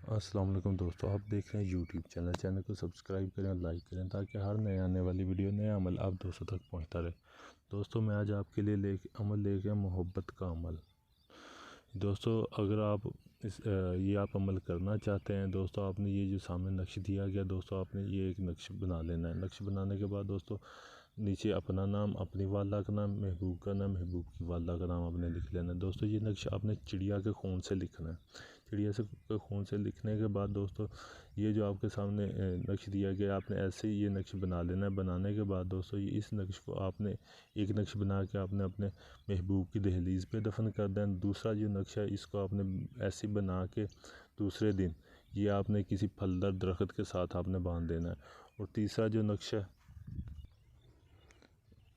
السلام علیکم دوستو، آپ دیکھ رہے ہیں یوٹیوب چینل کو سبسکرائب کریں اور لائک کریں تاکہ ہر نئے آنے والی ویڈیو نیا عمل آپ دوستوں تک پہنچتا رہے۔ دوستو میں آج آپ کے لیے عمل لے کے محبت کا عمل۔ دوستو اگر آپ یہ عمل کرنا چاہتے ہیں، دوستو آپ نے یہ جو سامنے نقش دیا گیا، دوستو آپ نے یہ ایک نقش بنا لینا ہے۔ نقش بنانے کے بعد دوستو نیچے اپنا نام، اپنی والدہ کا نام، محبوب کا نام، محبوب کی والدہ کا نام آپ نے لکھ لینا ہے۔ دوستو یہ نقش آپ نے چڑیا کے خون سے لکھنا ہے۔ چڑیا کے خون سے لکھنے کے بعد دوستو یہ جو آپ کے سامنے نقش دیا گیا، آپ نے ایسے ہی یہ نقش بنا لینا ہے۔ بنانے کے بعد دوستو اس نقش کو آپ نے ایک نقش بنا کے آپ نے اپنے محبوب کی دہلیز پہ دفن کر دینا۔ دوسرا جو نقش ہے اس کو آپ نے ایسے بنا کے دوسرے دن یہ آپ نے کسی پھلدار درخت کے ساتھ آپ نے باندھ دینا ہے۔ اور تیسرا جو نقش ہے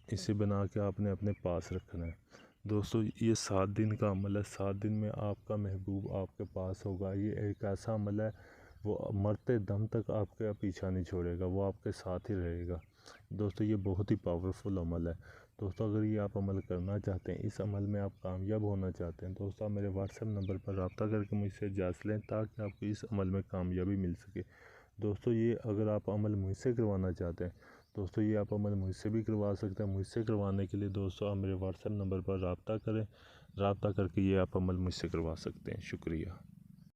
اسے بنا کے آپ نے اپنے پاس رکھنا ہے۔ دوستو یہ 7 دن کا عمل ہے۔ 7 دن میں آپ کا محبوب آپ کے پاس ہوگا۔ یہ ایک ایسا عمل ہے، وہ مرتے دم تک آپ کا پیچھا نہیں چھوڑے گا، وہ آپ کے ساتھ ہی رہے گا۔ دوستو یہ بہت ہی پاورفل عمل ہے۔ دوستو اگر یہ آپ عمل کرنا چاہتے ہیں، اس عمل میں آپ کامیاب ہونا چاہتے ہیں، دوستو آپ میرے واٹس ایپ نمبر پر رابطہ کر کے مجھ سے اجازت لیں تاکہ آپ کو اس عمل میں کامیابی مل سکے۔ دوستو یہ اگر آپ عمل مجھ سے کروانا چاہتے ہیں، دوستو یہ آپ عمل مجھ سے بھی کروا سکتے ہیں۔ مجھ سے کروانے کے لیے دوستو آپ میرے واٹس ایپ نمبر پر رابطہ کریں، رابطہ کر کے یہ آپ عمل مجھ سے کروا سکتے ہیں۔ شکریہ۔